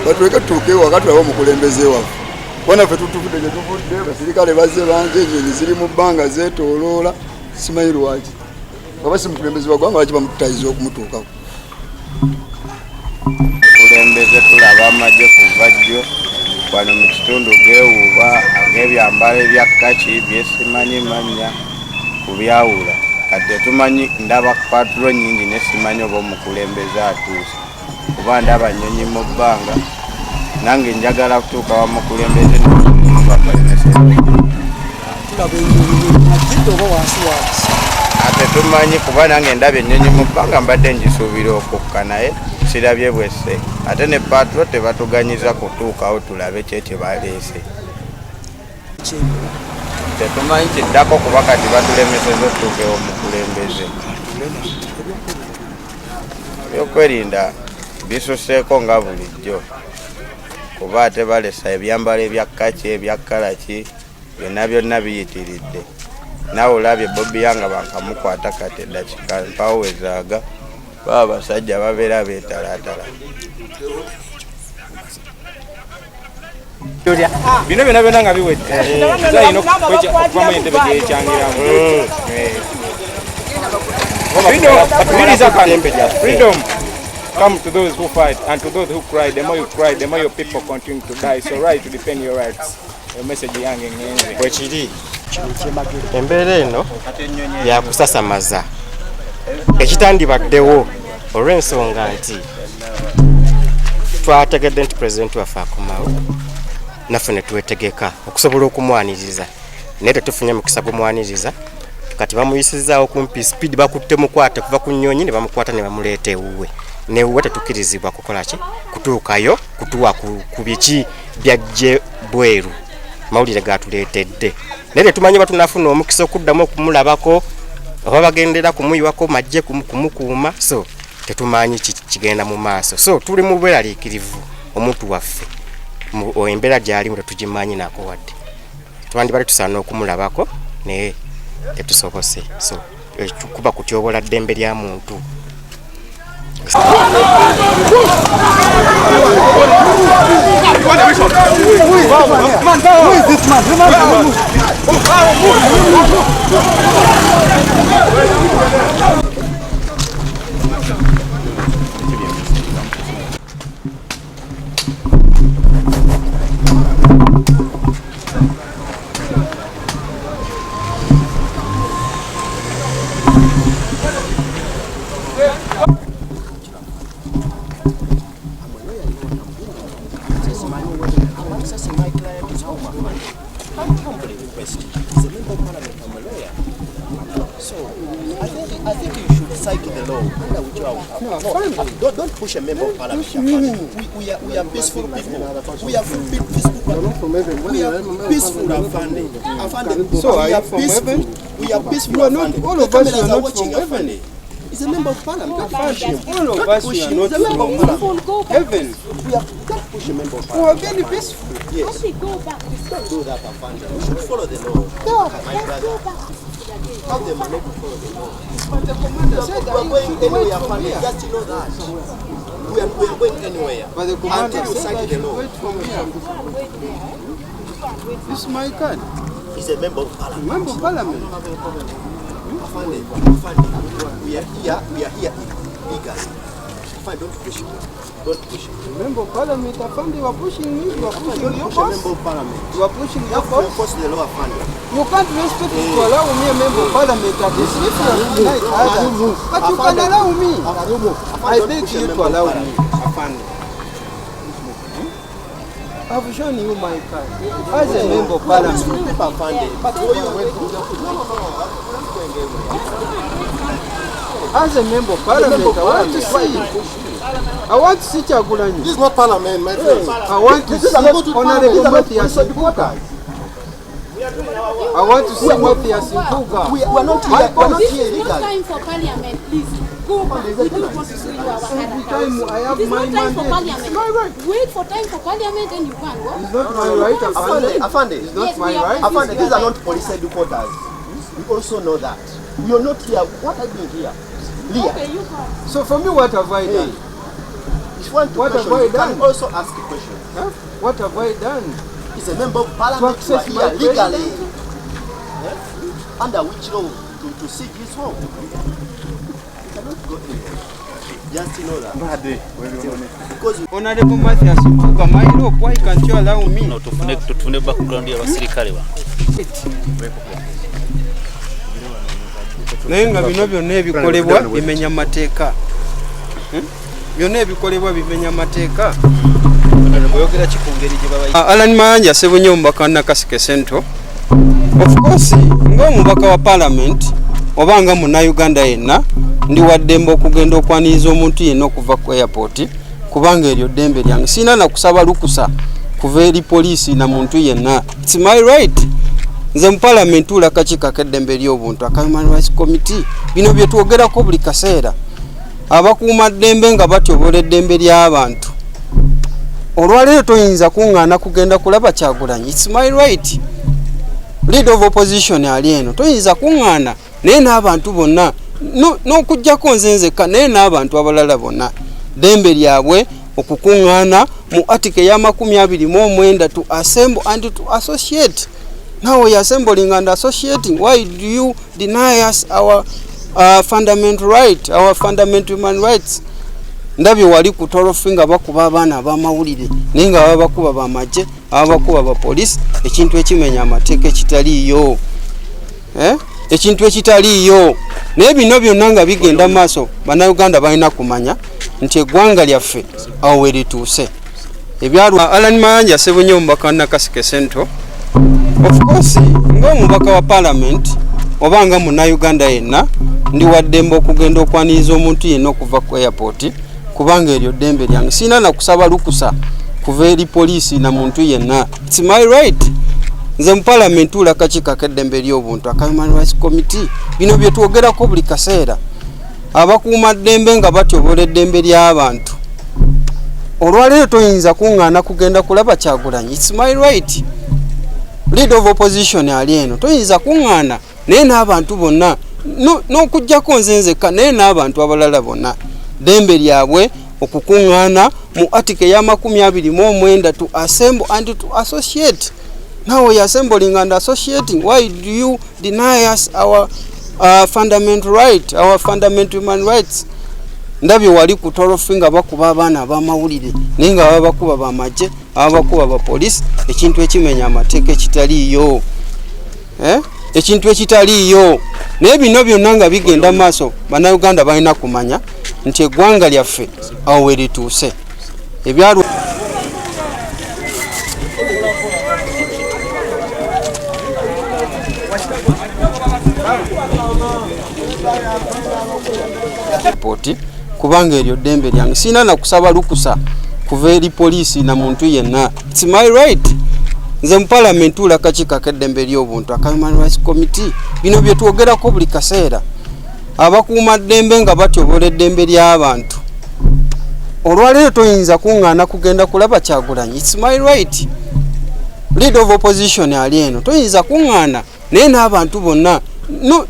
Batweke tukewa wakati wa mukulembeze waffe bona ffe tutuvudde gye tuvudde basirikale bazze bangi ennyonyi ziri mu bbanga zeetooloola simanyi lwaki oba si mukulembeze wa ggwanga lwaki bamutayiza okumutuukako. Kulembeze tulaba amagye kuva jjo wano mu kitundu geewuuba ag'ebyambalo ebya kkaki byesimanyi mannya kubyawula kati tumanyi ndaba patro nnyingi nesimanyi oba omukulembeze atuuse kuba ndaba nnyonyi mu bbanga nange njagala kutuuka wa mukulembeze ate tumanyi kuba nange ndaba ennyonyi mu bbanga mbadde njisuubira okukka naye sirabye bwesse ate ne patro tebatuganyiza kutuukawo tulabe kyekye baleese tetumanyi kiddako kuba kati batulemeseza otuukewo omukulembeze ebyokwerinda bisuseeko nga bulijjo kuba ate balesa ebyambalo ebya kkaki ebya kkalaki byonna byonna biyitiridde naawe olabye Bobi yanga bankamukwata kati eddakika mpawezaaga baba basajja babeera beetalaatala. Bino byonna byonna nga biwedde zayina okuvamu entebe gyekyangiramu freedom come to those who fight and to those who cry. The more you cry, the more your people continue to die. So right to defend your rights. A message yange ngenze bwekiri embeera eno yakusasamaza ekitandibaddewo olw'ensonga nti twategedde nti pulezidenti waffe akomawo naffe ne twetegeka okusobola okumwaniriza naye tetufunye mukisa gumwaniriza kati bamuyisizaawo kumpi speed bakutte mukwate kuva ku nnyonyi ne bamukwata ne bamuleeta ewuwe newuwe tetukkirizibwa kukola ki kutuukayo kutuwa ku biki byajje bweru mawulire gatuleetedde naye tetumanyi batunafuna omukisa okuddamu okumulabako oba bagendera kumuyiwako majje kumukuuma so tetumanyi kigenda mu maaso so tuli mu bweraliikirivu omuntu waffe embeera gy'alimu tetugimanyi nako wadde twandibadde tusaana okumulabako naye tetusobose so kuba kutyobola ddembe lya muntu. I think you should cite the law. Don't push a member of parliament. We are peaceful people. We are peaceful and funding. So we are peaceful. We are peaceful. All of us are watching Afande. He's a member of parliament. All of us are not from heaven. Don't push a member of parliament. We are very peaceful. Yes. Don't do that, Afande. We should follow the law. My brother. How the money to follow the law. But the commander said that we are going anywhere, Afande. Just to know that. We are going anywhere. But the commander until you cite the law. Wait for me. This is my card. He's a member of parliament. Member of parliament. Afande, we are here illegally. Afande, don't push me. Don't push me. Member of Parliament, Afande, you are pushing me. You are pushing Don't your push a boss. member of parliament. You are pushing You your have to boss. enforce the law, Afande. You can't respect me to allow me a member of Parliament at this level like others. But you can allow me. I beg you to allow me. Afande. I've shown you my card as a member of Parliament. As a member of Parliament, I want to see Chagulanyi. This is not parliament, my friend. I want to see Honorable Matthias Mpuga. I want to see Matthias Mpuga. We are not here. We are not here It's not legally. time for parliament, please. Go back. We don't want to see you our Every time I have It is my not time for mandate. parliament. Wait for time for parliament and you can. What? It's not my right, Afande. Afande, It's not Yes, my we are right. present. Afande, these are not police headquarters. You also know that. We are not here. What are you doing here? Leah, Okay, you can. So for me, what have I done? if you want to What have question, I you can done? also ask a question. Huh? What have I done? He's a member of parliament. To You are access here my legally. president? Under which law to seek his home? You cannot go anywhere. Just know that. Because Honorable Matthias Mpuga, my rope, why can't you allow me? No, tufune background y'abasirikale ba. Naye nga bino byonna ebikolebwa bimenya mateeka. Byonna ebikolebwa bimenya mateeka. Oyogera ki ku ngeri gye baba Alan Mayanja Ssebunye omubaka wa Nakaseke Central. Of course, ng'omubaka wa Parliament oba nga Munnayuganda yenna ndi wa ddembe okugenda okwaniriza omuntu yenna okuva ku airport kubanga eryo ddembe lyange. Sina na kusaba lukusa kuva eri poliisi na muntu yenna. It's my right. Nze mu Parliament ulakakika keddembe ly'obuntu aka Human Rights Committee. Bino bye twogerako buli kaseera. Abakuuma ddembe nga batyobola eddembe ly'abantu. Olwaleero toyinza kuŋŋaana kugenda kulaba Kyagulanyi. It's my right. Leader of opposition ali eno toyinza kuŋŋaana naye n'abantu bonna n'okuggyako nze nzekka naye n'abantu abalala bonna ddembe lyabwe okukuŋŋaana mu article ya 29 to assemble and to associate. Now we are assembling and associating. Why do you deny us our fundamental right, our fundamental human rights? Ndabye wali ku torofi nga bakuba abaana ab'amawulire naye nga baba bakuba bamagye abakuba ba police ekintu ekimenya amateeka ekitaliiyo ekintu ekitaliiyo naye bino byonna nga bigenda maaso bannayuganda balina kumanya nti eggwanga lyaffe awo we lituuse ebyalwa Alan Mayanja Ssebunye omubaka wa Nakaseke Central. Of course ng'omubaka wa Parliament oba nga Munnayuganda yenna ndi wa ddembe okugenda okwaniriza omuntu yenna okuva ku airport kubanga eryo ddembe lyange. Sina na kusaba lukusa kuva eri poliisi na muntu yenna. It's my right. Nze mu Parliament ulakakika keddembe ly'obuntu aka Human Rights Committee. Bino bye twogerako buli kaseera. Abakuuma ddembe nga batyobola eddembe ly'abantu. Olwaleero toyinza kuŋŋaana kugenda kulaba Kyagulanyi. It's my right. Leader of opposition ali eno toyinza kuŋŋaana naye n'abantu bonna n'okuggyako nze nzekka naye n'abantu abalala bonna ddembe lyabwe okukuŋŋaana mu article ya 29 to assemble and to associate. Now we are assembling and associating. Why do you deny us our fundamental right, our fundamental human rights? Ndabye wali ku torofi nga bakuba abaana ab'amawulire naye nga baba bakuba bamagye abakuba ba police ekintu ekimenya amateeka ekitaliiyo ekintu ekitaliiyo naye bino byonna nga bigenda maaso bannayuganda balina kumanya nti eggwanga lyaffe awo we lituuse ebyalwa kubanga eryo ddembe lyange. Sina na kusaba lukusa kuva eri poliisi na muntu yenna. It's my right. Nze mu Parliament ulakakika keddembe ly'obuntu aka Human Rights Committee. Bino bye twogerako buli kaseera. Abakuuma ddembe nga batyobola eddembe ly'abantu. Olwaleero toyinza kuŋŋaana kugenda kulaba Kyagulanyi. It's my right. Leader of opposition ali eno toyinza kuŋŋaana naye n'abantu bonna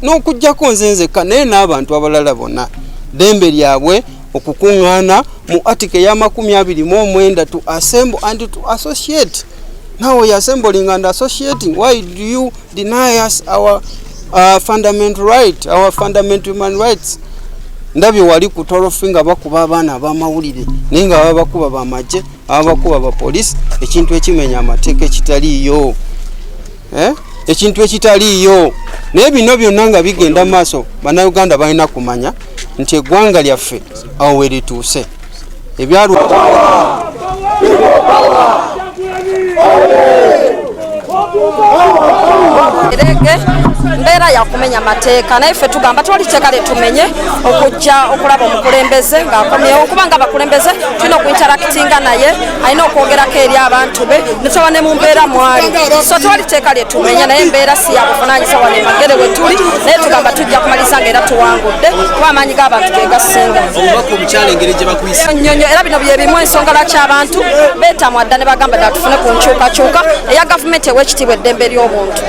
n'okuggyako nze nzekka naye n'abantu abalala bonna ddembe lyabwe okukuŋŋaana mu article ya 29 to assemble and to associate. Now we are assembling and associating. Why do you deny us our fundamental right, our fundamental human rights? ndabye wali ku torofi nga bakuba abaana ab'amawulire naye nga baba bakuba bamagye abakuba bapoliisi ekintu ekimenya amateeka ekitaliiyo ekintu ekitaliiyo naye bino byonna nga bigenda maaso bannayuganda balina kumanya nti eggwanga lyaffe awo we lituuse ebyalwa erege mbeera yakumenya mateeka naye ffe tugamba twali teeka letumenye okujja okulaba omukulembeze ng'akomyewo okubanga abakulembeze tulina okuinteractinga naye alina okwogerako eri abantu be netwaba ne mu mbeera mwali so twali teeka lyetumenya naye embeera si yabuvunaanyisa wane magere we tuli naye tugamba tujja kumaliza ng'era tuwangudde kuba amaanyi g'abantu gegasinga nnyonyo era bino bye bimu ensonga lwaki abantu beetamwa dda ne bagamba ddala tufune ku nkyukakyuka eya gavumenti ew'ekitiibwa eddembe ly'obuntu.